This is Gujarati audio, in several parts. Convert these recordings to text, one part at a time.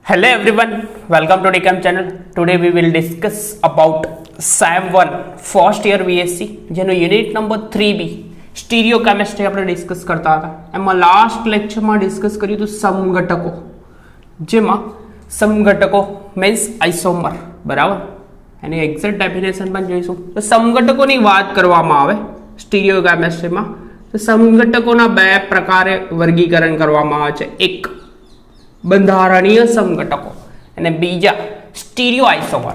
Hello everyone, welcome to DCAM channel. Today we will discuss about SAM 1 first year BSc જેનો unit number 3B stereo chemistry આપણે ડિસ્કસ કરતા હતા. એમાં લાસ્ટ લેક્ચરમાં ડિસ્કસ કર્યું હતું સમઘટકો, જેમાં સમઘટકો મીન્સ આઇસોમર, બરાબર. એની એક્ઝેક્ટ ડેફિનેશન પણ જોઈશું. તો સમઘટકોની વાત કરવામાં આવે સ્ટીરિયો કેમિસ્ટ્રીમાં તો સમઘટકોના બે પ્રકારે વર્ગીકરણ કરવામાં આવે છે. એક બંધારણીય સમઘટકો અને બીજા સ્ટીરિયો આઇસોમર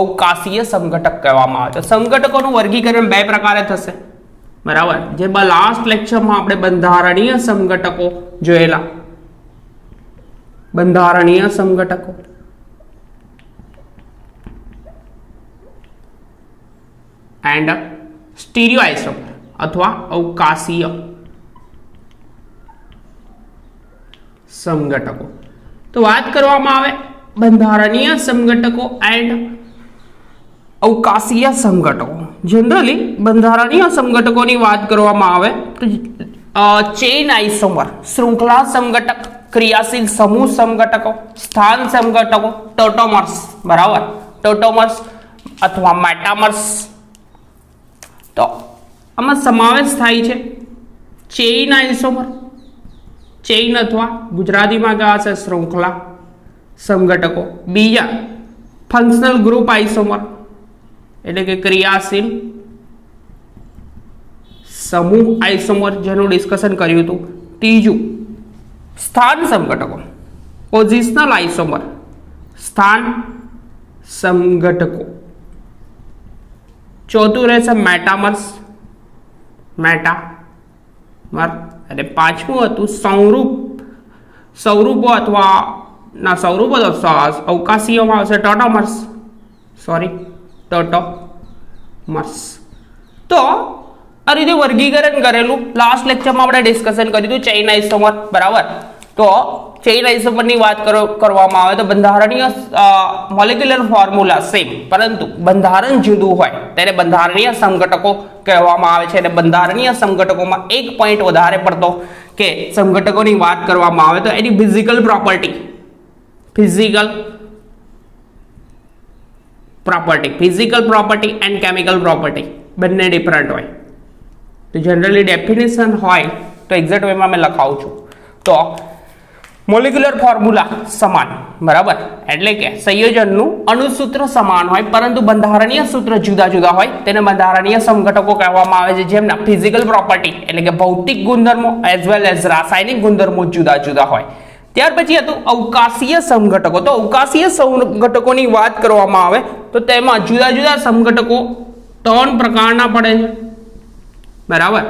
અવકાશીય સમઘટક કહેવામાં આવે છે. સમઘટકોનું વર્ગીકરણ બે પ્રકારે થશે, બરાબર. જેમાં લાસ્ટ લેક્ચરમાં આપણે બંધારણીય સમઘટકો જોયેલા. બંધારણીય સમઘટકો એન્ડ સ્ટીરિયો આઇસોમર અથવા અવકાશીય સમઘટકો. તો વાત કરવામાં આવે બંધારણીય સમઘટકો એન્ડ અવકાશીય સમઘટકો. જનરલી બંધારણીય સમઘટકોની વાત કરવામાં આવે તો ચેઇન આઇસોમર, શૃંખલા સમઘટક, ક્રિયાશીલ સમૂહ સમઘટકો, સ્થાન સમઘટકો, ટોટોમર્સ, બરાબર, ટોટોમર્સ અથવા મેટામર્સ. તો આમાં સમાવેશ થાય છે ચેઇન આઇસોમર, ચેઇન અથવા ગુજરાતીમાં કહે છે શૃંખલા સમઘટકો. બીજા ફંક્શનલ ગ્રુપ આઇસોમર એટલે કે ક્રિયાશીલ સમૂહ આઇસોમર જેનું ડિસ્કશન કર્યું હતું. ત્રીજું સ્થાન સમઘટકો, પોઝિશનલ આઇસોમર, સ્થાન સમઘટકો. ચોથું રહેશે મેટામર્સ, મેટામર. અને પાંચમું હતું સ્વરૂપો અથવા અવકાશીયોમાં આવશે ટોટોમર્સ, ટોટોમર્સ. તો આ રીતે વર્ગીકરણ કરેલું લાસ્ટ લેક્ચરમાં આપણે ડિસ્કશન કર્યું હતું ચેઇન આઇસોમર, બરાબર. તો ચેઇન આઇસોમરની વાત કરવામાં આવે તો બંધારણીય મોલેક્યુલર ફોર્મ્યુલા સેમ, પરંતુ બંધારણ જુદું હોય તેને બંધારણીય સમઘટકો કહેવામાં આવે છે. અને બંધારણીય સમઘટકોમાં એક પોઈન્ટ વધારે પડતો કે સમઘટકોની વાત કરવામાં આવે તો એની physical property and chemical property બંને ડિફરન્ટ હોય. તો જનરલી ડેફિનેશન હોય તો એક્ઝેક્ટ વેમાં મેં લખાવું છું. તો મોલેક્યુલર ફોર્મ્યુલા સમાન, બરાબર, એટલે કે સંયોજનનું અણુસૂત્ર સમાન હોય પરંતુ બંધારણીય સૂત્ર જુદા જુદા હોય તેને બંધારણીય સમઘટકો કહેવામાં આવે છે, જેમના ફિઝિકલ પ્રોપર્ટી એટલે કે ભૌતિક ગુણધર્મો એઝ વેલ એઝ રાસાયણિક ગુણધર્મો જુદા જુદા હોય. ત્યાર પછી હતું અવકાશીય સમઘટકો. તો અવકાશીય સમઘટકોની વાત કરવામાં આવે તો તેમાં જુદા જુદા સમઘટકો ત્રણ પ્રકારના પડે છે, બરાબર.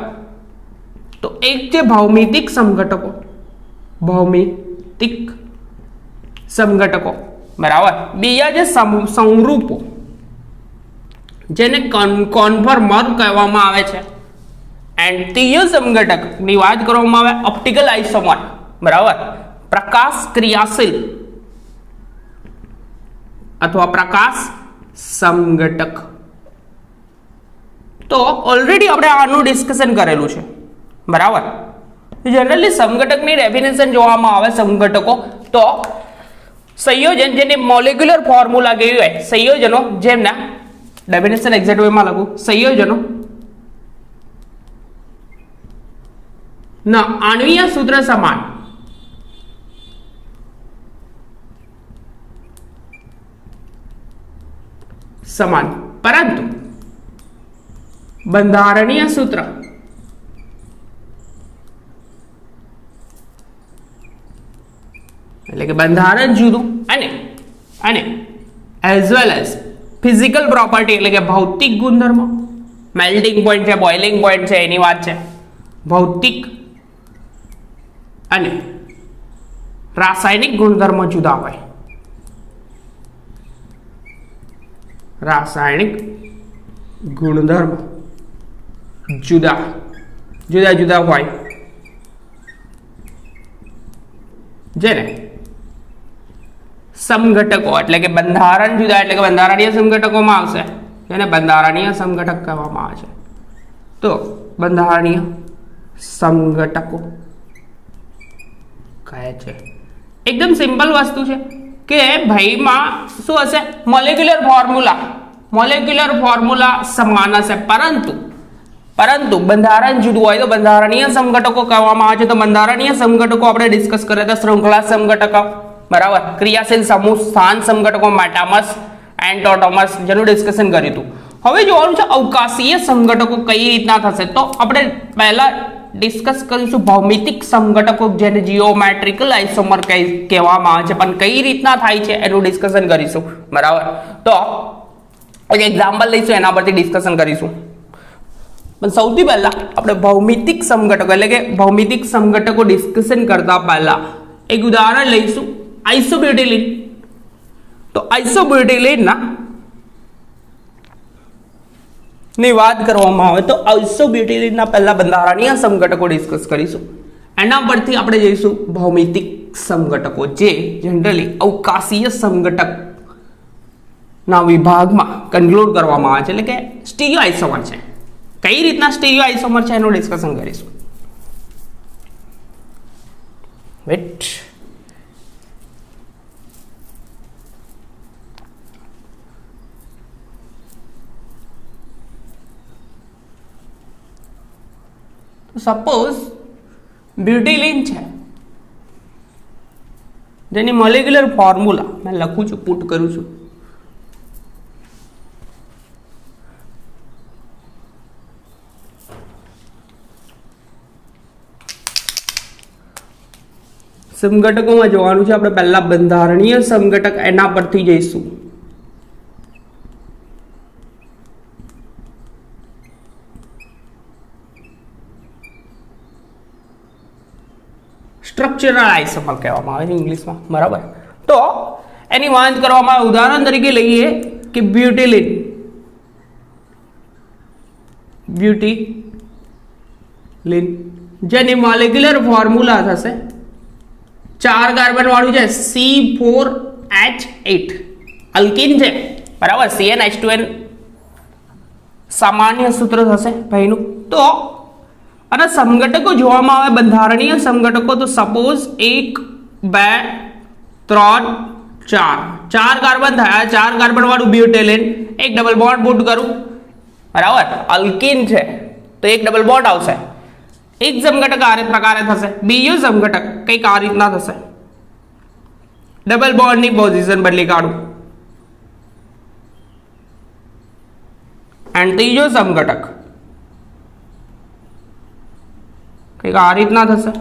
તો એક છે ભૌમિતિક સમઘટકો, ભૌમિતિક સમઘટકો, બરાબર. બીજા છે સંરૂપો જેને કોન્ફોર્મર કહેવામાં આવે છે. એન્ડ ત્રીજો સમઘટકની વાત કરવામાં આવે ઓપ્ટિકલ આઇસોમર, બરાબર, પ્રકાશ ક્રિયાશીલ અથવા પ્રકાશ સમઘટક. તો ઓલરેડી આપણે આનું ડિસ્કશન કરેલું છે, બરાબર. જનરલી સમઘટકની ડેફિનેશન જોવામાં આવે સમઘટકો તો સંયોજન જેને મોલેક્યુલર ફોર્મ્યુલા કહ્યું હોય, સંયોજનો જેમના ડેફિનેશન એક્ઝેક્ટ વેમાં લખું, સંયોજનો ના આણ્વીય સૂત્ર સમાન પરંતુ બંધારણીય સૂત્ર એટલે કે બંધારણ જુદું અને as well as physical property એટલે કે ભૌતિક ગુણધર્મો, મેલ્ટિંગ પોઈન્ટ છે, બોઇલિંગ પોઈન્ટ છે, એની વાત છે. ભૌતિક અને રાસાયણિક ગુણધર્મો જુદા હોય, રાસાયણિક ગુણધર્મ જુદા હોય જેને સમઘટકો એટલે કે બંધારણ જુદા એટલે કે બંધારણીય સમઘટકોમાં આવશે જેને બંધારણીય સમઘટક કહેવામાં આવે છે. તો બંધારણીય સમઘટકો કહે છે. એકદમ સિમ્પલ વસ્તુ છે. કે ભાઈમાં શું હશે, મોલેક્યુલર ફોર્મ્યુલા સમાન હશે, પરંતુ બંધારણ જુદું હોય તો બંધારણીય સમઘટકો કહેવામાં આવે છે. તો બંધારણીય સમઘટકો આપણે ડિસ્કસ કર્યા હતા, શૃંખલા સમઘટકો, બરાબર, ક્રિયાશીલ સમૂહ, સ્થાન સમઘટકો, મેટામસ એન્ડ ટોટોમસ, જેનું ડિસ્કશન કર્યું હતું. હવે જોવાનું છે અવકાશીય સમઘટકો કઈ રીતના થશે. તો આપણે પહેલા ડિસ્કસ કરીશું ભૌમિતિક સમઘટકો, જેને જીઓમેટ્રિકલ આઇસોમર કહેવામાં આવે છે, પણ કઈ રીતના થાય છે એનું ડિસ્કશન કરીશું, બરાબર. તો એક એક્ઝામ્પલ લઈશું, એના પરથી ડિસ્કશન કરીશું. પણ સૌથી પહેલા આપણે ભૌમિતિક સમઘટકો એટલે કે ભૌમિતિક સમઘટકો ડિસ્કશન કરતા પહેલા એક ઉદાહરણ લઈશું, આઇસોબ્યુટિલિન. તો આઇસોબ્યુટિલિનના ની વાત કરવામાં આવે તો આઇસોબ્યુટિલિનના પહેલા બંધારણીય સમઘટકો ડિસ્કસ કરીશું, એના પરથી આપણે જઈશું ભૌમિતિક સમઘટકો, જે જનરલી અવકાશીય સમઘટક ના વિભાગમાં કન્ક્લુડ કરવામાં આવે છે, એટલે કે સ્ટીરિયો આઇસોમર છે. કઈ રીતના સ્ટીરિયો આઇસોમર છે એનું ડિસ્કશન કરીશું. વેટ સપોઝ બ્યુટિલિન છે, જેની મોલેક્યુલર ફોર્મ્યુલા મેં લખું છું, પુટ કરું છું. સમઘટકોમાં જોવાનું છે આપણે પહેલા બંધારણીય સમઘટક, એના પરથી જઈશું. સ્ટ્રક્ચરલ આઇસોમર કહેવામાં આવે છે ઇંગ્લિશમાં, બરાબર. તો એની વાત કરવામાં આવે, ઉદાહરણ તરીકે લઈએ કે બ્યુટિલિન, જેની મોલેક્યુલર ફોર્મ્યુલા થશે 4 કાર્બન વાળું છે, C4H8 અલ્કીન છે, બરાબર. CnH2n સામાન્ય સૂત્ર થશે ભાઈનું. તો અને સમઘટકો જોવામાં આવે બંધારણીય સમઘટકો, તો સપોઝ 1 2 3 4 કાર્બન થયા, 4 કાર્બન વાળું બ્યુટેલિન, એક ડબલ બોન્ડ પુટ કરું, બરાબર, અલ્કીન છે તો એક ડબલ બોન્ડ આવશે. એક સમઘટક આ પ્રકારે થશે, બીજો સમઘટક કંઈક આ રીતના થશે, ડબલ બોન્ડની પોઝિશન બદલી કાઢું, એન્ડ ત્રીજો સમઘટક કંઈક આ રીતના થશે,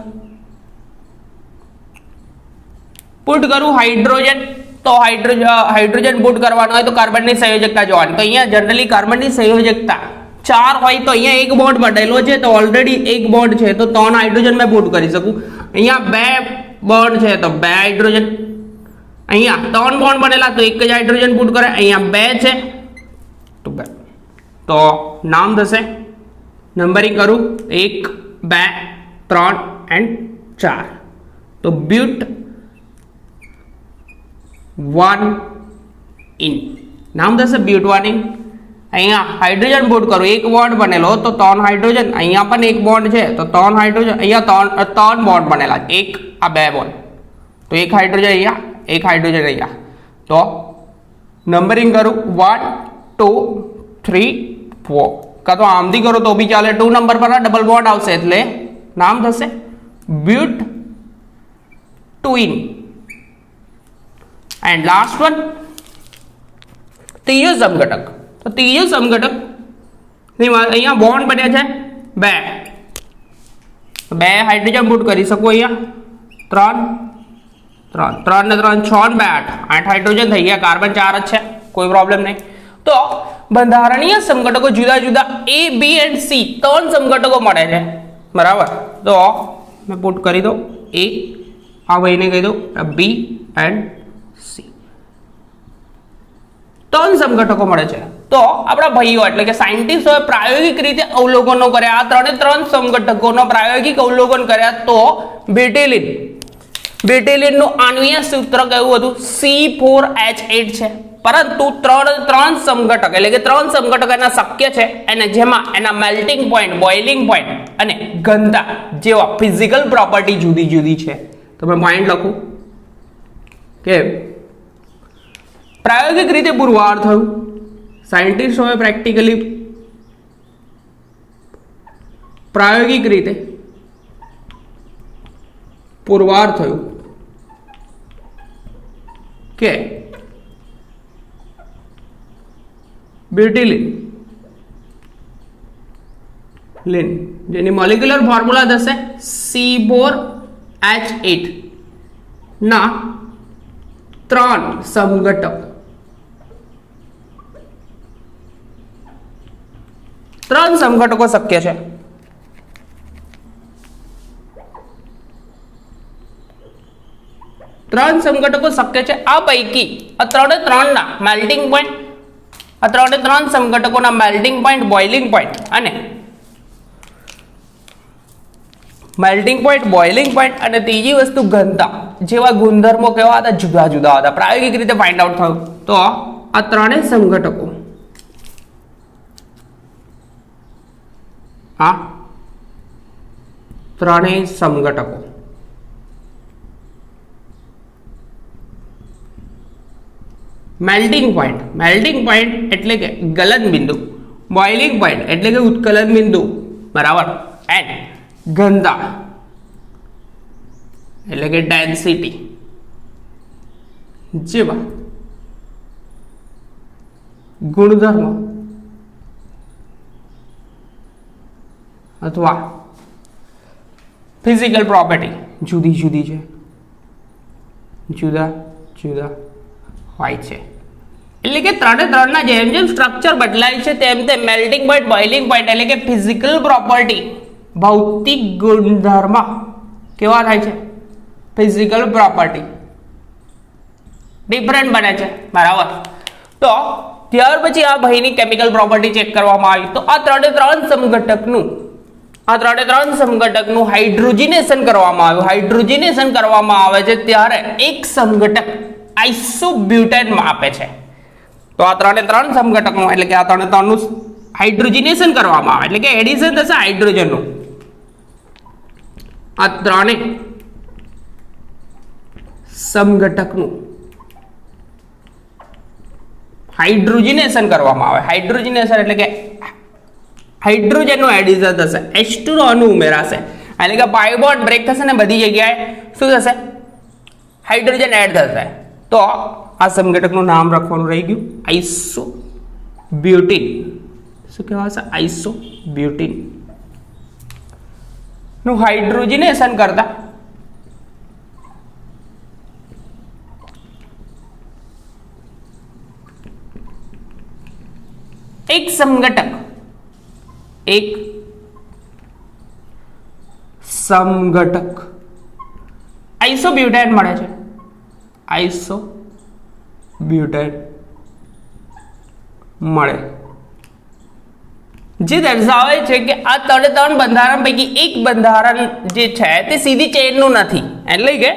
પુટ કરું હાઇડ્રોજન. તો હાઇડ્રોજન પુટ કરવાનો હોય તો કાર્બનની સંયોજકતા જોવાની. તો અહીંયા જનરલી કાર્બનની સંયોજકતા 4 હોય તો અહીંયા એક બોન્ડ બનેલો છે, તો ઓલરેડી એક બોન્ડ છે તો 3 હાઇડ્રોજન મેં પુટ કરી શકું. અહીંયા 2 બોન્ડ છે તો 2 હાઇડ્રોજન, અહીંયા 3 બોન્ડ બનેલા તો એક જ હાઇડ્રોજન પુટ કરે, અહીંયા 2 છે તો 2. તો નામ થશે, નંબરિંગ કરું, 1 2 3 એન્ડ 4. તો બ્યુટ 1 ઇન નામ થશે બ્યુટ 1 ઇન. અહીંયા હાઇડ્રોજન પુટ કરું, એક બોન્ડ બનેલો તો 3 હાઇડ્રોજન, અહીંયા પણ એક બોન્ડ છે તો 3 હાઇડ્રોજન, અહીંયા 3 બોન્ડ બનેલા, એક આ 2 બોન્ડ, તો એક હાઇડ્રોજન અહીંયા, એક હાઇડ્રોજન અહીંયા. તો નંબરિંગ કરું 1 2 3 4, કાં તો આમથી કરો તો બી ચાલે, 2 નંબર પર ડબલ બોન્ડ આવશે એટલે નામ થશે બ્યુટ 2 ઇન. એન્ડ લાસ્ટ વન ત્રીજો સમઘટક. તો ત્રીજો સમઘટક અહીંયા બોન્ડ બન્યા છે 2 હાઇડ્રોજન પુટ કરી શકો, અહીંયા 3 ને 3 6 ને 2 8 હાઇડ્રોજન થઈ ગયા, કાર્બન 4 જ છે, કોઈ પ્રોબ્લેમ નહીં. તો બંધારણીય સમઘટકો જુદા જુદા A B and C 3 સમઘટકો મળે છે, બરાબર. તો મેં પુટ કરી દઉં A, આ ભાઈને કહી દઉં B and C, 3 સમઘટકો મળે છે. તો આપણા ભાઈઓ એટલે કે સાયન્ટિસ્ટોએ પ્રાયોગિક રીતે અવલોકનો કર્યા, આ 3 સમઘટકોનો પ્રાયોગિક અવલોકન કર્યા. તો બ્યુટિલિનનું આણ્વિય સૂત્ર કયું હતું? C4H8 છે. પરંતુ 3 સમઘટક એટલે કે 3 સમઘટક એના શક્ય છે, અને જેમાં એના મેલ્ટિંગ પોઈન્ટ, બોઇલિંગ પોઈન્ટ અને ઘનતા જેવા ફિઝિકલ પ્રોપર્ટી જુદી જુદી છે. તો મેં પોઈન્ટ લખું કે પ્રાયોગિક રીતે પુરવાર થયું, સાયન્ટિસ્ટોએ પ્રેક્ટિકલી પ્રાયોગિક રીતે પુરવાર થયું કે બ્યુટિલિન જેની મોલિક્યુલર ફોર્મ્યુલા થશે C4H8 ના 3 સમઘટકો, 3 સમઘટકો શક્ય છે. ત્રણ સમઘટકો શક્ય છે. આ પૈકી આ 3 ના મેલ્ટિંગ પોઈન્ટ, આ 3 સમઘટકોના મેલ્ટિંગ પોઈન્ટ, બોઇલિંગ પોઈન્ટ અને મેલ્ટિંગ પોઈન્ટ, બોઇલિંગ પોઈન્ટ અને ત્રીજી વસ્તુ ઘનતા જેવા ગુણધર્મો કેવા હતા? જુદા જુદા હતા. પ્રાયોગિક રીતે ફાઇન્ડ આઉટ થયું. તો આ 3 સમઘટકો, આ 3 સમઘટકો મેલ્ટિંગ પોઈન્ટ એટલે કે ગલન બિંદુ, બોઇલિંગ પોઈન્ટ એટલે કે ઉત્કલન બિંદુ, બરાબર, એન્ડ ઘનતા એટલે કે ડેન્સિટી જેવા ગુણધર્મો અથવા ફિઝિકલ પ્રોપર્ટી જુદી જુદી છે, જુદા જુદા હોય છે. એટલે કે 3 ના જેમ જેમ સ્ટ્રક્ચર બદલાય છે તેમ તેમ મેલ્ટિંગ પોઈન્ટ, બોઇલિંગ પોઈન્ટ એટલે કે ફિઝિકલ પ્રોપર્ટી, ભૌતિક ગુણધર્મ કેવા થાય છે? ફિઝિકલ પ્રોપર્ટી ડિફરન્ટ બને છે, બરાબર. તો ત્યાર પછી આ ભાઈની કેમિકલ પ્રોપર્ટી ચેક કરવામાં આવી. તો આ 3 સમઘટકનું હાઇડ્રોજનેશન કરવામાં આવ્યું. હાઇડ્રોજનેશન કરવામાં આવે છે ત્યારે એક સમઘટક આઇસોબ્યુટેન માં આપે છે. તો આ 3 સમઘટકનું એટલે કે આ 3નું હાઇડ્રોજનેશન કરવામાં આવે એટલે કે એડિશન થશે હાઇડ્રોજનનું. આ 3 સમઘટકનું હાઇડ્રોજનેશન કરવામાં આવે. હાઇડ્રોજનેશન એટલે કે હાઇડ્રોજનનું એડિશન થશે, H2 નો અણુ ઉમેરાશે એટલે કે પાઇ બોન્ડ બ્રેક થશે ને બધી જગ્યાએ શું થશે? હાઇડ્રોજન એડ થશે. તો આ સમઘટકનું નામ રાખવાનું રહી ગયું આઇસોબ્યુટીન. શું કહેવાશે? આઇસોબ્યુટીન નું હાઇડ્રોજનેશન કરતા એક સમઘટક આઇસોબ્યુટેન મળે છે. આઇસોબ્યુટેન મળે જે દર્શાવે છે કે આ 3 બંધારણ પૈકી એક બંધારણ જે છે તે સીધી ચેનનું નથી. એટલે કે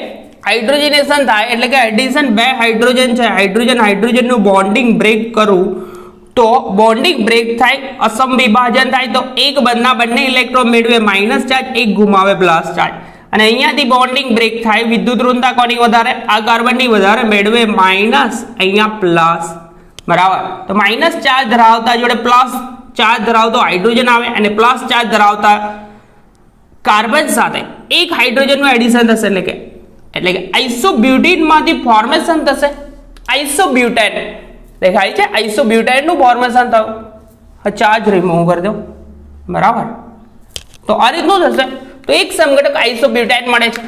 હાઇડ્રોજનેશન થાય એટલે કે એડિશન 2 હાઇડ્રોજન છે, હાઇડ્રોજનનું બોન્ડિંગ બ્રેક કરું તો બોન્ડિંગ બ્રેક થાય, અસમવિભાજન થાય તો એક બંને ઇલેક્ટ્રોન મેળવે માઇનસ ચાર્જ, એક ગુમાવે પ્લસ ચાર્જ. અને અહીંયાથી બોન્ડિંગ બ્રેક થાય, વિદ્યુત ઋણતા કોની વધારે? આ કાર્બનની વધારે, મેળવે માઇનસ, અહીંયા પ્લસ, બરાબર. તો માઇનસ ચાર્જ ધરાવતા જોડે પ્લસ ચાર્જ ધરાવતો હાઇડ્રોજન આવે અને પ્લસ ચાર્જ ધરાવતા કાર્બન સાથે એક હાઇડ્રોજનનું એડિશન થશે એટલે કે આઇસોબ્યુટીન માંથી ફોર્મેશન થશે આઇસોબ્યુટેન. દેખાય છે? આઇસોબ્યુટેન નું ફોર્મેશન થયું. ચાર્જ રિમૂવ કરી દો, બરાબર. તો આ રીતનું થશે. તો એક સમઘટક આઇસોબ્યુટેન મળે છે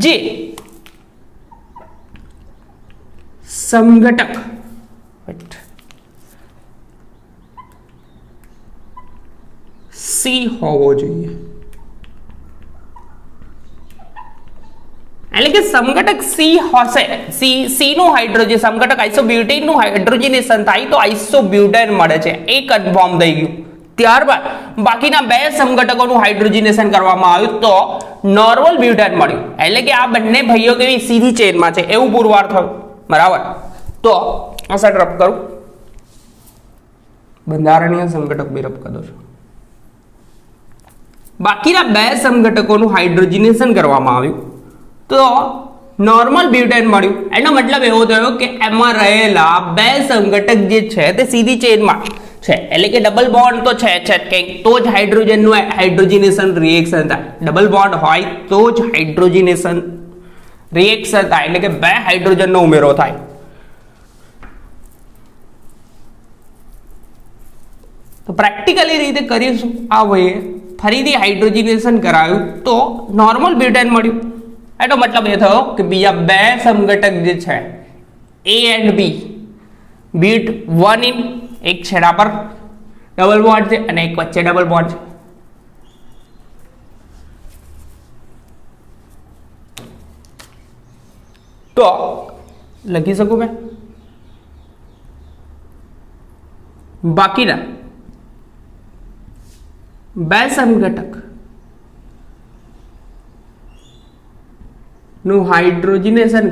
જે સમઘટક સી હોવો જોઈએ. એટલે કે સમઘટક સી હશે, સી નું હાઇડ્રોજન સમઘટક આઇસોબ્યુટીન નું હાઇડ્રોજનેશન થાય તો આઇસોબ્યુટેન મળે છે. એ કન્ફર્મ થઈ ગયું. ત્યારબાદ બાકીના 2 સમઘટકોનું હાઇડ્રોજનેશન કરવામાં આવ્યું તો નોર્મલ બ્યુટેન મળ્યું. એટલે કે આ બંને ભાઈઓ કેવી સીધી ચેનમાં છે એવું પુરવાર થયું, બરાબર. તો આ સાઈડ રબ કરું, બંધારણીય સમઘટક બી રબ કરી દો છો. બાકીના 2 સમઘટકોનું હાઇડ્રોજનેશન કરવામાં આવ્યું તો નોર્મલ બ્યુટેન મળ્યું, એનો મતલબ એવો થયો કે એમાં રહેલા બે સંઘટક જે છે તે સીધી ચેનમાં છે, એટલે કે ડબલ બોન્ડ તો છે કંઈક, તો જ હાઇડ્રોજનનું હાઇડ્રોજનેશન રિએક્શન થાય. ડબલ બોન્ડ હોય તો જ હાઇડ્રોજનેશન રિએક્શન થાય, એટલે કે બે હાઇડ્રોજનનો ઉમેરો થાય. તો પ્રેક્ટિકલી રીતે કરીશું આ વયે ફરીથી હાઇડ્રોજનેશન કરાયું તો નોર્મલ બ્યુટેન મળ્યું. એનો મતલબ એ થયો કે બીજા બે સમઘટક જે છે A and B, bit 1 in, એક છેડા પર ડબલ બોન્ડ છે અને એક વચ્ચે ડબલ બોન્ડ છે. તો લખી શકું મેં બાકીના બે સમઘટક નું હાઇડ્રોજનેશન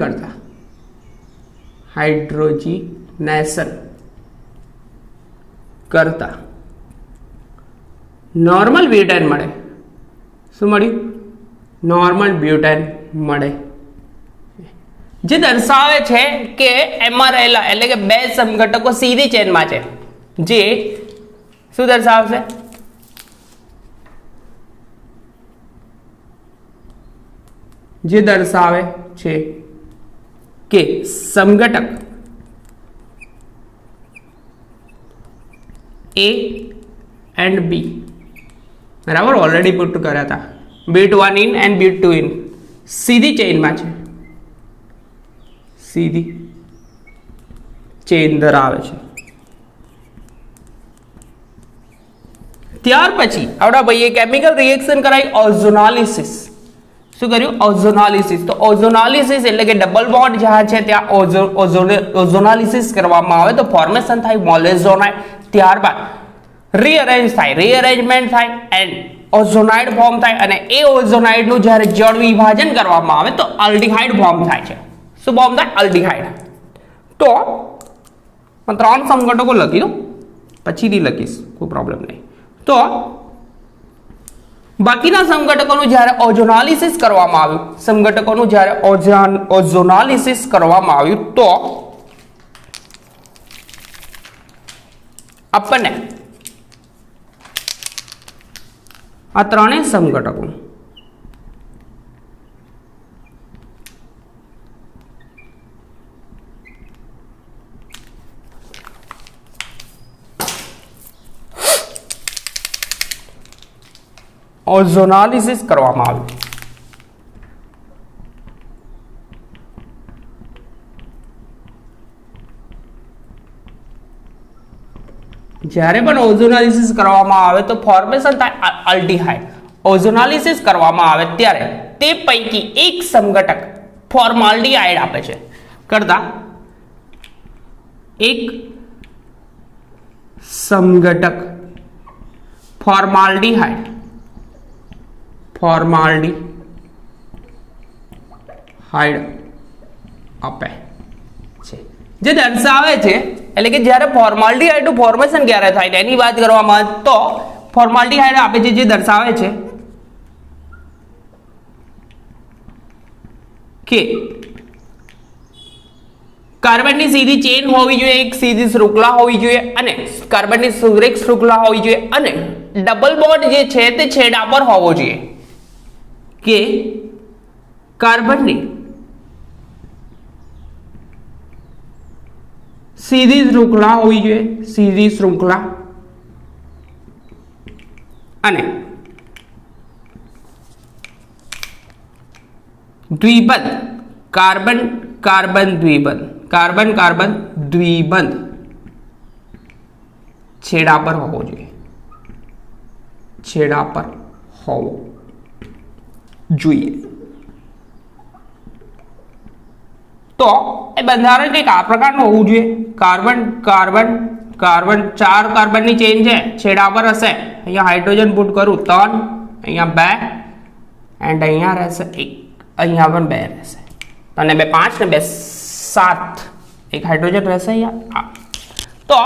કરતા નોર્મલ બ્યુટેન મળે. શું મળ્યું? નોર્મલ બ્યુટેન મળે, જે દર્શાવે છે કે એમાં રહેલા એટલે કે બે સમઘટકો સીધી ચેનમાં છે. જે શું દર્શાવશે? જે દર્શાવે છે કે સમઘટક A એન્ડ B, બરાબર, ઓલરેડી પુટ કર્યા હતા, bit 1 in and bit 2 in સીધી ચેઇનમાં છે, સીધી ચેઇન ધરાવે છે. ત્યાર પછી આપણા ભાઈએ કેમિકલ રિએક્શન કરાવી ઓઝોનોલિસિસ. શું કર્યું? ઓઝોનોલિસિસ. તો ઓઝોનોલિસિસ એટલે કે ડબલ બોન્ડ જ્યાં છે ત્યાં ઓઝોનોલિસિસ કરવામાં આવે તો ફોર્મેશન થાય મોલેઝોનાઇડ. ત્યારબાદ રીઅરેન્જ થાય, રીઅરેન્જમેન્ટ થાય એન્ડ ઓઝોનાઇડ ફોર્મ થાય, અને એ ઓઝોનાઇડનું જ્યારે જળ વિભાજન કરવામાં આવે તો આલ્ડિહાઇડ ફોર્મ થાય છે. શું ફોર્મ થાય? આલ્ડિહાઇડ. તો ત્રણ સમઘટકો લખી દો, પછીથી લખીશ, કોઈ પ્રોબ્લેમ નહીં. તો બાકીના સમઘટકોનું જ્યારે ઓઝોનોલિસિસ કરવામાં આવ્યું, સમઘટકોનું જ્યારે ઓઝોનોલિસિસ કરવામાં આવ્યું તો આપણને આ ત્રણેય સમઘટકો ઓઝોનોલિસિસ કરવામાં આવ્યું. જ્યારે પણ ઓઝોનોલિસિસ કરવામાં આવે તો ફોર્મેશન થાય આલ્ડિહાઇડ. ઓઝોનોલિસિસ કરવામાં આવે ત્યારે તે પૈકી એક સમઘટક ફોર્માલ્ડિહાઇડ આપે છે કરતા એક સમઘટક ફોર્માલ્ડિહાઇડ આપે છે, જે દર્શાવે છે એટલે કે જ્યારે ફોર્માલ્ડિહાઇડનું ફોર્મેશન ક્યારે થાય એની વાત કરવામાં આવે તો ફોર્માલ્ડિહાઇડ આપે છે, જે દર્શાવે છે કે કાર્બનની સીધી ચેન હોવી જોઈએ, એક સીધી શૃંખલા હોવી જોઈએ, અને કાર્બનની સુરેખ શૃંખલા હોવી જોઈએ, અને ડબલ બોન્ડ જે છે તે છેડા પર હોવો જોઈએ. કે કાર્બનની સીધી શૃંખલા હોવી જોઈએ, સીધી શૃંખલા, અને દ્વિબંધ કાર્બન કાર્બન દ્વિબંધ છેડા પર હોવો જોઈએ, છેડા પર હોવો જોઈએ. તો એ બંધારણ કંઈક આ પ્રકારનું હોવું જોઈએ. કાર્બન કાર્બન કાર્બન, 4 કાર્બનની ચેન છે, છેડા પર હશે. અહીંયા હાઇડ્રોજન પુટ કરું 3, અહીંયા 2 એન્ડ અહીંયા રહેશે 1, અહીંયા પણ 2 રહેશે, અને 2 5 ને 2 7, એક હાઇડ્રોજન રહેશે અહીંયા. તો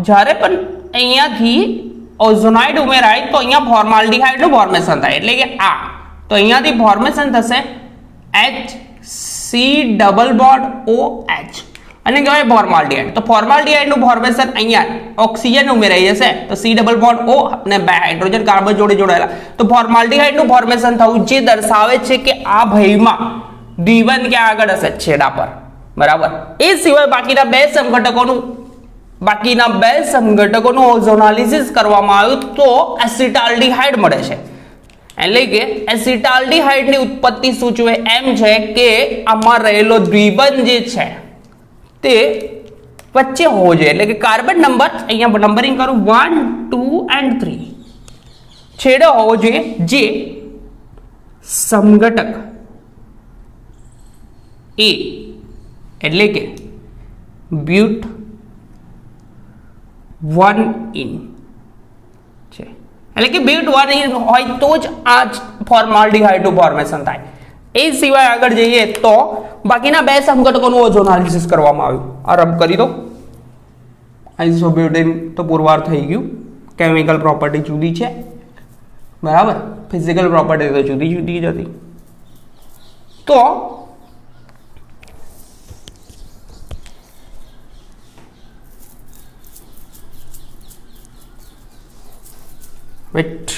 જ્યારે પણ અહીંયાથી ઓઝોનાઇડ ઉમેરાય તો અહીંયા ફોર્માલ્ડિહાઇડનું ફોર્મેશન થાય, એટલે કે આ તો અહીંયાથી ફોર્મેશન થશે C double bond O H અને કહેવાય ફોર્માલ્ડિહાઇડ. તો ફોર્માલ્ડિહાઇડનું ફોર્મેશન અહીંયા ઓક્સિજન ઉમેરાઈ જશે તો સી ડબલ બોન્ડ ઓ અને બે હાઇડ્રોજન કાર્બન જોડે જોડાયેલા. તો ફોર્માલ્ડિહાઇડનું ફોર્મેશન થયું જે દર્શાવે છે કે આ ભયમાં દ્વિબંધ ક્યાં આગળ હશે? છેડા પર. બરાબર. એ સિવાય બાકીના બે સમઘટકોનું ઓઝોનાલિસિસ કરવામાં આવ્યું તો એસિટાલ્ડિહાઇડ મળે છે. એટલે કે એસિટાલ્ડિહાઇડની ઉત્પત્તિ સૂચવે એમ છે કે આમાં રહેલો દ્વિબંધ જે છે તે વચ્ચે હોવો જોઈએ. એટલે કે કાર્બન નંબર અહીંયા નંબરિંગ કરું 1 2 and 3 છેડો હોવો જોઈએ જે સમઘટક એ એટલે કે બ્યુટ 1 ઇન છે. એટલે કે બ્યુટ 1 ઇન હોય તો જ આ ફોર્માલ્ડિહાઇડનું ફોર્મેશન થાય. એ સિવાય આગળ જઈએ તો બાકીના બે સમઘટકોનું ઓઝોનાલિસિસ કરવામાં આવ્યું. આ રબ કરી દો. આઇસોબ્યુટેન તો પુરવાર થઈ ગયું. કેમિકલ પ્રોપર્ટી જુદી છે. બરાબર. ફિઝિકલ પ્રોપર્ટી તો જુદી જુદી જ હતી. તો wait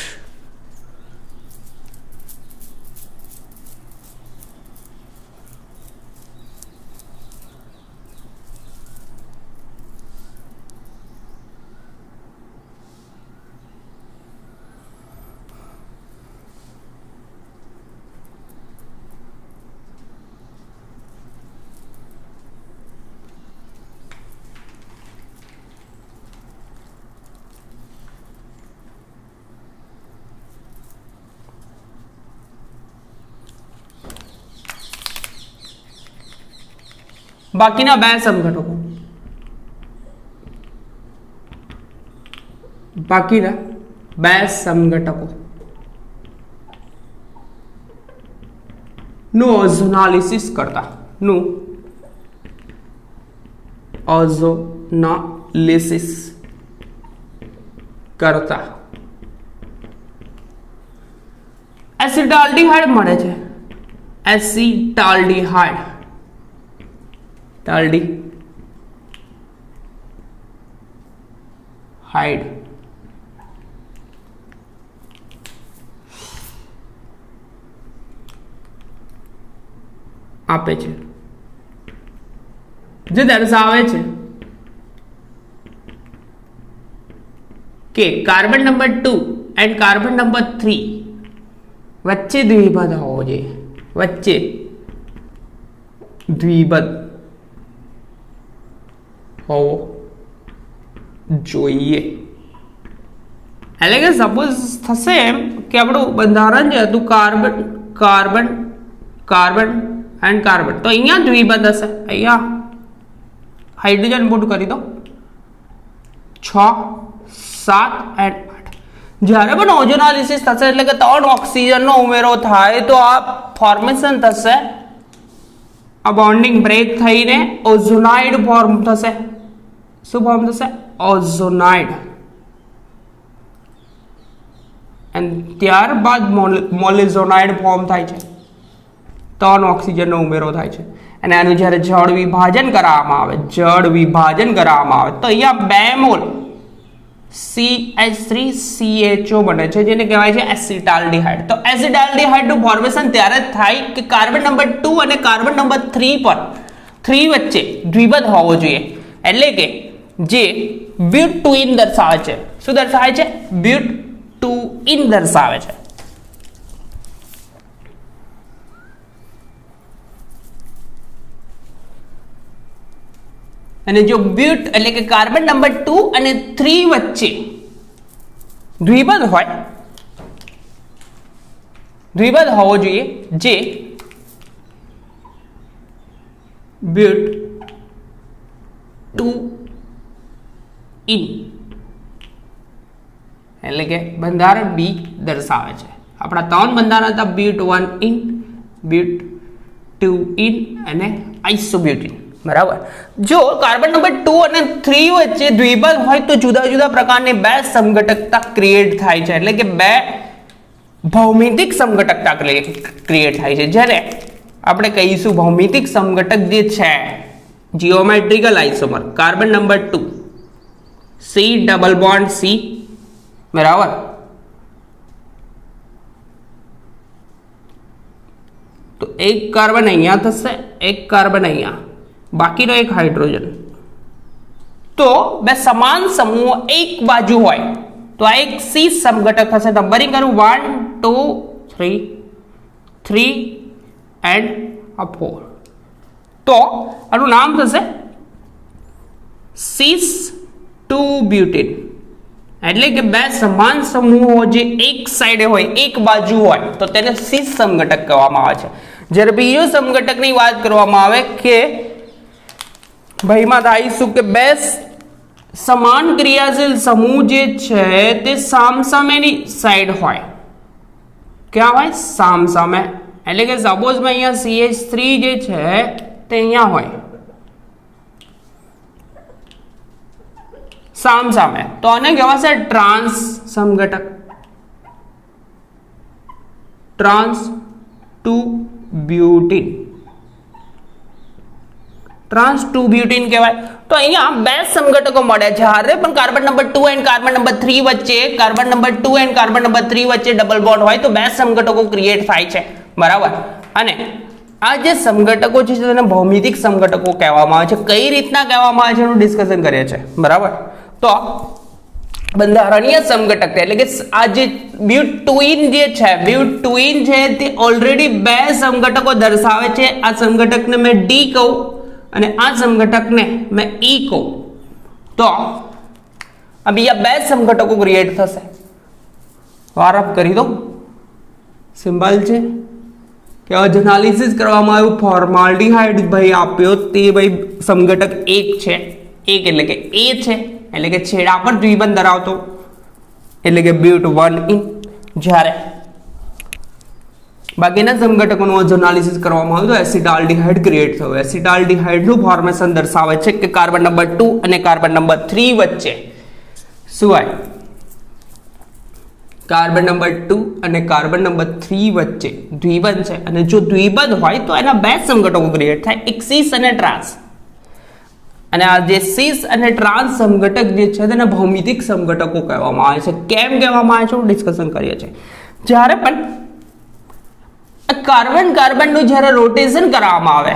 બાકીના બે સમઘટકો નું ઓઝોનાલિસિસ કરતા એસિટાલ્ડિહાઇડ મળે છે. એસિટાલ્ડિહાઇડ આપે છે જે દર્શાવે છે કે carbon number 2 and carbon number 3 વચ્ચે દ્વિબંધ હોવો જોઈએ. એટલે કે સપોઝ થશે એમ કે આપણું બંધારણ જે હતું carbon carbon carbon and carbon, તો અહીંયા દ્વિબંધ હશે. અહીંયા હાઇડ્રોજન પુટ કરી દો 6 7 and 8. જ્યારે પણ ઓઝોનાલિસિસ થશે એટલે કે 3 ઓક્સિજનનો ઉમેરો થાય તો આ ફોર્મેશન થશે, આ બોન્ડિંગ બ્રેક થઈને ઓઝોનાઇડ ફોર્મ થશે. શું ફોર્મ થશે? ઓઝોનાઇડ. અને ત્યારબાદ મોલિઝોનાઇડ ફોર્મ થાય છે. 3 ઓક્સિજનનો ઉમેરો થાય છે અને આનું જ્યારે જળ વિભાજન કરવામાં આવે તો અહીંયા 2 મોલ CH3CHO બને છે જેને કહેવાય છે એસિટાલ્ડિહાઇડ. તો એસિટાલ્ડિહાઇડનું ફોર્મેશન ત્યારે જ થાય કે કાર્બન નંબર 2 અને કાર્બન નંબર 3 પર 3 વચ્ચે દ્વિબંધ હોવો જોઈએ. એટલે કે જે બ્યુટ 2 ઇન દર્શાવે છે. શું દર્શાવે છે? બ્યુટ 2 ઇન દર્શાવે છે. અને જો બ્યુટ એટલે કે કાર્બન નંબર 2 અને 3 વચ્ચે દ્વિબંધ હોવો જોઈએ જે બ્યુટ 2 ઇન એટલે કે બંધારણ બી દર્શાવે છે. આપણા 3 બંધારણ હતા બ્યુટ 1 ઇન, બ્યુટ 2 ઇન અને આઇસોબ્યુટીન. બરાબર. જો કાર્બન નંબર 2 અને 3 વચ્ચે દ્વિબંધ હોય તો જુદા જુદા પ્રકારની 2 સમઘટકતા ક્રિએટ થાય છે. એટલે કે 2 ભૌમિતિક સમઘટકતા ક્રિએટ થાય છે. જ્યારે આપણે કહીશું ભૌમિતિક સમઘટક જે છે geometrical isomer carbon number 2 C double bond C બરાબર તો એક કાર્બન અહીંયા થશે એક કાર્બન અહીંયા બાકીનો એક હાઇડ્રોજન તો બે સમાન સમૂહો એક બાજુ હોય તો આ એક સી સમઘટક થશે નંબરિંગ કરું 1 2 3 3 એન્ડ 4 તો આનું નામ થશે સીસ 2 બ્યુટેન એટલે કે બે સમાન સમૂહો જે એક સાઈડે હોય એક બાજુ હોય તો તેને સીસ સમઘટક કહેવામાં આવે છે જ્યારે બીજો સમઘટકની વાત કરવામાં આવે કે ભાઈમાં ધારીશું કે બે સમાન ક્રિયાશીલ સમૂહ જે છે તે સામસામેની સાઈડ હોય ક્યાં હોય સામસામે એટલે કે સપોઝ માં અહીંયા CH3 જે છે તે અહીંયા હોય સામસામે તો આને કહેવાશે ટ્રાન્સ સમઘટક ટ્રાન્સ 2 બ્યુટીન ટ્રાન્સ 2 બ્યુટીન કહેવાય તો અહીંયા બે સમઘટકો મળે જ્યારે પણ carbon number 2 and carbon number 3 વચ્ચે carbon number 2 and carbon number 3 વચ્ચે ડબલ બોન્ડ હોય તો બે સમઘટકો ક્રિએટ થાય છે બરાબર અને આ જે સમઘટકો છે તેને ભૌમિતિક સમઘટકો કહેવામાં આવે છે કઈ રીતના કહેવામાં આવે છે એનું ડિસ્કશન કરીએ છીએ બરાબર તો બંધારણીય સમઘટક એટલે કે આ જે બ્યુટવીન જે છે બ્યુટવીન છે તે ઓલરેડી બે સમઘટકો દર્શાવે છે આ સમઘટકને મેં ડી કહું અને આ સમઘટકને મેં ઈ કહું તો આ બીજા બે સમઘટકો ક્રિએટ થશે વારપ કરી દો સિમ્બલ છે કે અજનાલિસિસ કરવામાં આવ્યું ફોર્માલ્ડિહાઇડ ભાઈ આપ્યો તે ભાઈ સમઘટક એક છે એક એટલે કે એ છે એટલે કે છેડા પર દ્વિબંધ ધરાવતો એટલે કે બ્યુટ 1 ઇન જ્યારે બાકીના સમઘટકોનું અજનાલિસિસ કરવામાં આવ્યું તો એસિટાલ્ડિહાઇડ ક્રિએટ થયો એસિટાલ્ડિહાઇડનું ફોર્મેશન દર્શાવે છે કે કાર્બન નંબર 2 અને કાર્બન નંબર 3 વચ્ચે શું હોય કાર્બન નંબર 2 અને કાર્બન નંબર 3 વચ્ચે દ્વિબંધ છે અને જો દ્વિબંધ હોય તો એના બે સમઘટકો ક્રિએટ થાય એક સીસ અને ટ્રાન્સ અને આ જે સીસ અને ટ્રાન્સ સમઘટક જે છે તેને ભૌમિતિક સમઘટકો કહેવામાં આવે છે કેમ કહેવામાં આવે છે ડિસ્કશન કરીએ છીએ જ્યારે પણ કાર્બન કાર્બનનું જ્યારે રોટેશન કરવામાં આવે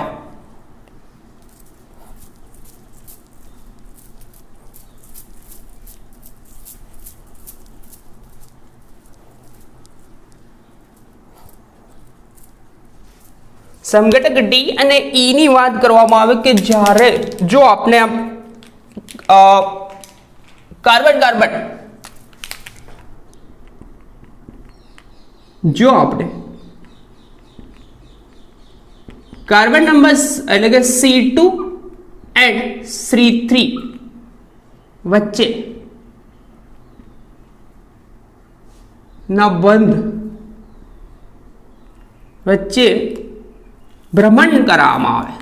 સમઘટક ડી અને ઈ ની વાત કરવામાં આવે કે જ્યારે જો આપણે કાર્બન કાર્બન જો આપણે કાર્બન નંબર એટલે કે C2 એન્ડ C3 વચ્ચે ના બંધ વચ્ચે ભ્રમણ કરવામાં આવે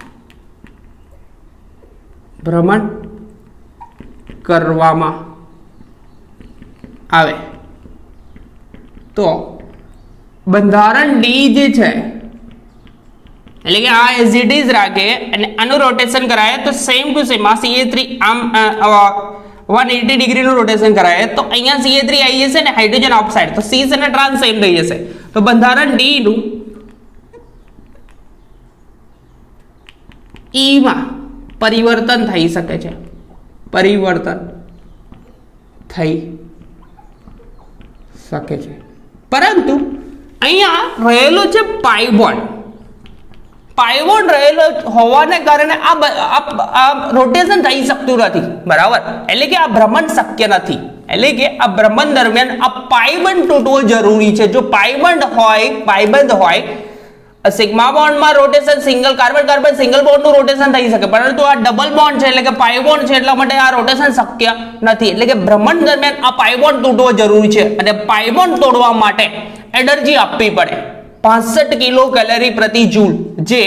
ભ્રમણ કરવામાં આવે તો બંધારણ ડી જે છે એટલે કે આ એઝ ઇટ ઇઝ રાખે અને આનું રોટેશન કરાય તો સેમ ટુ સેમ આ CH3 આમ 180 ડિગ્રીનું રોટેશન કરાય તો અહીંયા CH3 આવી જશે ને હાઇડ્રોજન ઓક્સાઇડ તો સીસ અને ટ્રાન્સ સેમ થઈ જશે તો બંધારણ ડી નું ઈમાં પરિવર્તન થઈ શકે છે પરિવર્તન થઈ શકે છે પરંતુ અહીંયા રહેલો છે પાઇબોન્ડ રહેલો હોવાને કારણે આ રોટેશન થઈ શકતું નથી બરાબર એટલે કે આ ભ્રમણ શક્ય નથી એટલે કે આ ભ્રમણ દરમિયાન આ પાઇબોન્ડ તૂટવો જરૂરી છે જો પાઇબોન્ડ હોય સિગ્મા બોન્ડ માં rotation single carbon carbon single bond નું રોટેશન થઈ શકે પરંતુ આ ડબલ બોન્ડ છે એટલે કે પાઇ બોન્ડ છે એટલા માટે આ રોટેશન શક્ય નથી એટલે કે ભ્રમણ દરમિયાન આ પાઇ બોન્ડ તૂટવો જરૂરી છે અને પાઇ બોન્ડ તોડવા માટે એનર્જી આપવી પડે 65 કિલો કેલરી પ્રતિ જૂલ જે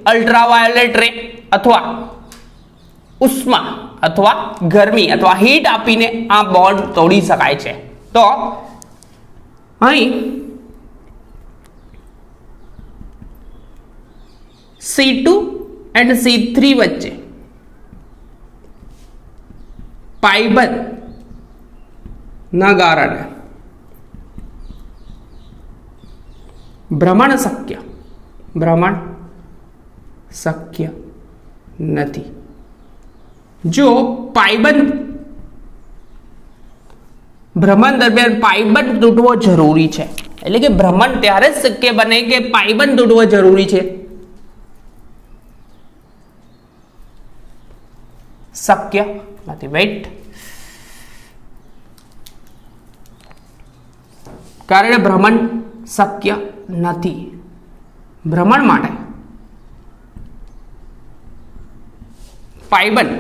અલ્ટ્રાવાયોલેટ રે અથવા ઉષ્મા અથવા ગરમી અથવા હીટ આપીને આ બોન્ડ તોડી શકાય છે તો અહીં C2 એન્ડ C3 વચ્ચે પાઇબંધ ના કારણે ભ્રમણ શક્ય નથી. જો પાઇબંધ ભ્રમણ દરમિયાન પાઇબંધ તૂટવો જરૂરી છે, એટલે કે ભ્રમણ ત્યારે જ શક્ય બને કે પાઇબંધ તૂટવો જરૂરી છે. શક્ય નથી. વેઇટ. કારણે ભ્રમણ શક્ય નથી. ભ્રમણ માટે પાઇબંધ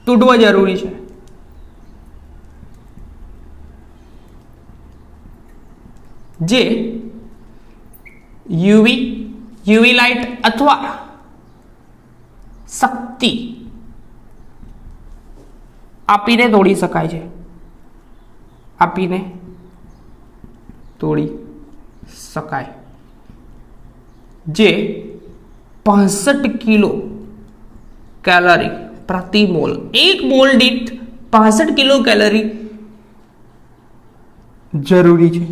તૂટવો જરૂરી છે. જે યુવી લાઇટ અથવા શક્તિ આપીને તોડી શકાય છે. આપીને તોડી શકાય. જે 65 કિલો કેલરી પ્રતિ મોલ, એક મોલ દીઠ 65 કિલો કેલરી જરૂરી છે.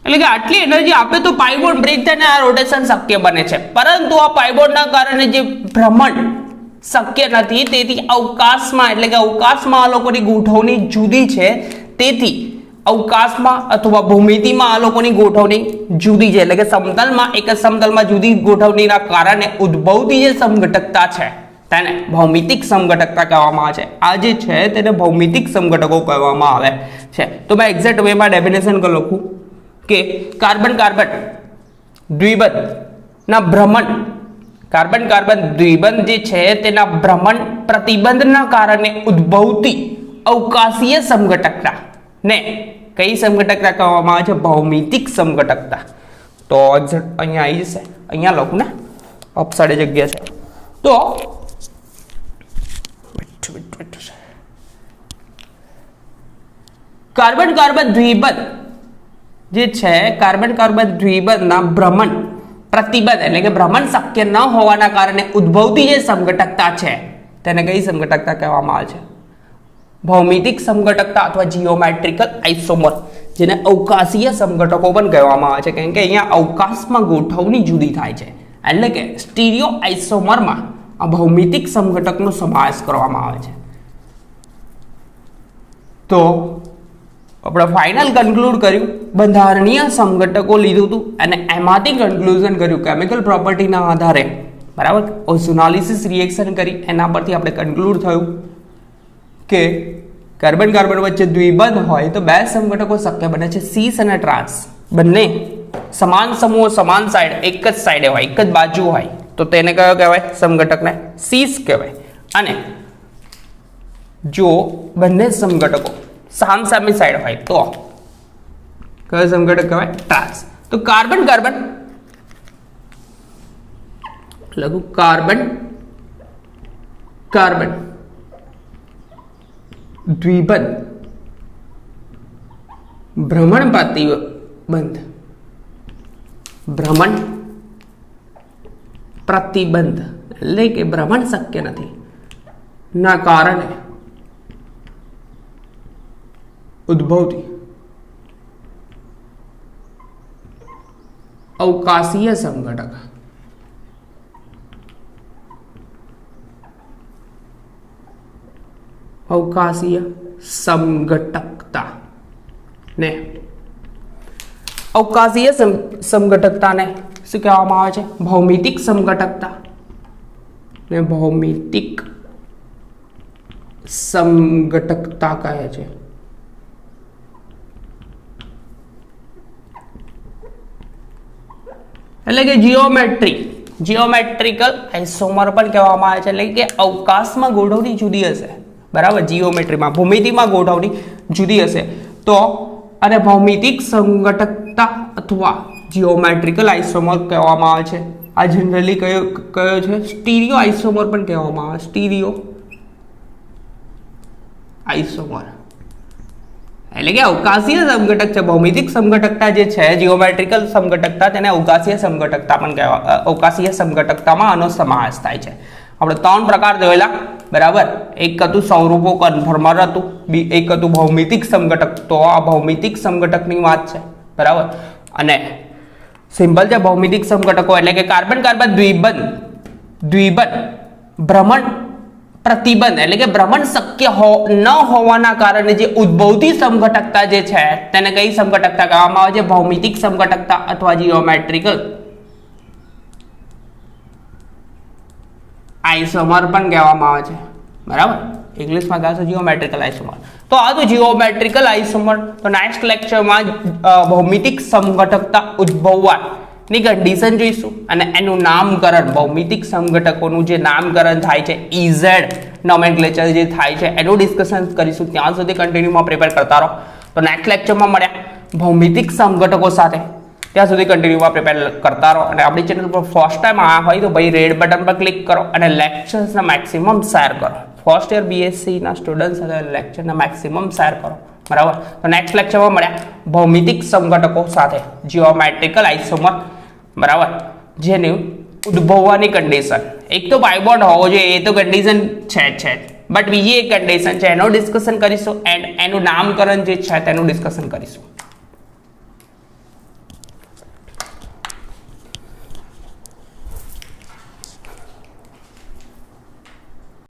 એટલે કે આટલી એનર્જી આપે તો પાઇબોન્ડ બ્રેક થઈને આ રોટેશન શક્ય બને છે. પરંતુ આ પાઇબોન્ડના કારણે જે ભ્રમણ શક્ય નથી, તેથી અવકાશમાં, એટલે કે અવકાશમાં આ લોકોની ગોઠવણી જુદી છે. તેથી અવકાશમાં અથવા ભૂમિતિમાં આ લોકોની ગોઠવણી જુદી છે. એટલે કે સમતલમાં, એક જ સમતલમાં જુદી ગોઠવણીના કારણે ઉદ્ભવતી જે સમઘટકતા છે તેને ભૌમિતિક સમઘટકતા કહેવામાં આવે છે. આ જે છે તેને ભૌમિતિક સમઘટકો કહેવામાં આવે છે. તો મેં એક્ઝેક્ટ વેમાં ડેફિનેશન કરી લખું કે કાર્બન કાર્બન દ્વિબંધ ના ભ્રમણ, કાર્બન કાર્બન દ્વિબંધ જે છે તેના ભ્રમણ પ્રતિબંધના કારણે ઉદ્ભવતી અવકાશીય સમઘટકતા ને કઈ સમઘટકતા કહેવામાં આવે છે? ભૌમિતિક સમઘટકતા. તો એક્ઝેક્ટ અહીંયા આવી જશે, અહીંયા લખું ને, અપસાડે જગ્યા છે. તો કાર્બન કાર્બન દ્વિબંધ જે છે, કાર્બન કાર્બન દ્વિબંધના ભ્રમણ પ્રતિબંધ, એટલે કે ભ્રમણ શક્ય ન હોવાના કારણે ઉદ્ભવતી જે સમઘટકતા છે તેને કઈ સમઘટકતા કહેવામાં આવે છે? ભૌમિતિક સમઘટકતા અથવા જીઓમેટ્રિકલ આઇસોમર, જેને અવકાશીય સમઘટકો પણ કહેવામાં આવે છે. કારણ કે અહીંયા અવકાશમાં ગોઠવણી જુદી થાય છે. એટલે કે સ્ટીરિયો આઇસોમરમાં આ ભૌમિતિક સમઘટકનો સમાવેશ કરવામાં આવે છે. તો આપણે ફાઇનલ કન્ક્લુડ કર્યું, બંધારણીય સમઘટકો લીધું હતું અને એમાંથી કન્ક્લુઝન કર્યું કેમિકલ પ્રોપર્ટીના આધારે, બરાબર. ઓઝોનોલિસિસ રિએક્શન કરી એના પરથી આપણે કન્ક્લુડ થયું કે કાર્બન કાર્બન વચ્ચે દ્વિબંધ હોય તો બે સમઘટકો શક્ય બને છે, સીસ અને ટ્રાન્સ. બંને સમાન સમૂહો સમાન સાઈડ, એક જ સાઈડે હોય, એક જ બાજુ હોય તો તેને કયો કહેવાય? સમઘટકને સીસ કહેવાય. અને જો બંને સમઘટકો સામસામી સાઈડ હોય તો કયો સમઘટક કહેવાય? ટ્રાન્સ. તો કાર્બન કાર્બન લઘુ કાર્બન કાર્બન દ્વિબંધ ભ્રમણ પ્રતિબંધ, ભ્રમણ પ્રતિબંધ એટલે કે ભ્રમણ શક્ય નથી ના કારણે ઉદ્ભવતી અવકાશીય સમઘટક, અવકાશીય સમઘટકતા ને અવકાશીય સમઘટકતાને શું કહેવામાં આવે છે? ભૌમિતિક સમઘટકતા ને ભૌમિતિક સમઘટકતા કહે છે. એટલે કે જીઓમેટ્રિકલ આઇસોમર પણ કહેવામાં આવે છે. એટલે કે અવકાશમાં ગોઠવણી જુદી હશે, બરાબર. જીઓમેટ્રીમાં, ભૂમિતિમાં ગોઠવણી જુદી હશે તો અને ભૌમિતિક સમઘટકતા અથવા જીઓમેટ્રિકલ આઇસોમર કહેવામાં આવે છે. આ જનરલી કયો છે? સ્ટીરિયો આઇસોમર પણ કહેવામાં આવે, સ્ટીરિયો આઇસોમર. એટલે કે અવકાશીય સમઘટક છે, ભૌમિતિક સમઘટકતા જે છે, જીઓમેટ્રિકલ સમઘટકતા, તેને અવકાશીય સમઘટકતા પણ કહેવાય. અવકાશીય સમઘટકતામાં આનો સમાવેશ થાય છે. આપણે 3 પ્રકાર જોયેલા, બરાબર. એક હતું સ્વરૂપો કન્ફર્મર હતું, એક હતું ભૌમિતિક સમઘટક. તો આ ભૌમિતિક સમઘટકની વાત છે, બરાબર. અને સિમ્પલ છે ભૌમિતિક સમઘટકો એટલે કે કાર્બન કાર્બન દ્વિબંધ ભ્રમણ પ્રતિબંધ એટલે કે ભ્રમણ શક્ય ન હોવાના કારણે જે ઉદ્ભવતી સમઘટકતા જે છે તેને કઈ સમઘટકતા કહેવામાં આવે છે? ભૌમિતિક સમઘટકતા અથવા જીઓમેટ્રિકલ આઇસોમર પણ કહેવામાં આવે છે, બરાબર. ઇંગ્લિશમાં કહેવાય જીઓમેટ્રિકલ આઇસોમર. તો આ તો જીઓમેટ્રિકલ આઇસોમર. તો નેક્સ્ટ લેક્ચરમાં ભૌમિતિક સમઘટકતા ઉદ્ભવવાની કન્ડિશન જોઈશું અને એનું નામકરણ, ભૌમિતિક સમઘટકોનું જે નામકરણ થાય છે, ઇઝેડ નોમેનક્લેચર જે થાય છે એનું ડિસ્કશન કરીશું. ત્યાં સુધી કન્ટિન્યુમાં પ્રિપેર કરતા રહો. તો નેક્સ્ટ લેક્ચરમાં મળ્યા ભૌમિતિક સમઘટકો સાથે. ત્યાં સુધી કન્ટિન્યુમાં પ્રિપેર કરતા રહો. અને આપણી ચેનલ પર ફર્સ્ટ ટાઈમ આવ્યા હોય તો ભાઈ રેડ બટન પર ક્લિક કરો અને લેક્ચર્સના મેક્સિમમ શેર કરો. ફર્સ્ટ યર બીએસસીના સ્ટુડન્ટ સાથે લેક્ચરના મેક્સિમમ શેર કરો, બરાબર. તો નેક્સ્ટ લેક્ચરમાં મળ્યા ભૌમિતિક સમઘટકો સાથે, જીઓમેટ્રિકલ આઇસોમર, બરાબર, જેની ઉદ્ભવવાની કન્ડિશન. એક તો પાઇબોન્ડ હોવો જોઈએ, એ તો કન્ડિશન છે, બટ બીજી એક કન્ડિશન છે એનું ડિસ્કશન કરીશું એન્ડ એનું નામકરણ જે છે તેનું ડિસ્કશન કરીશું.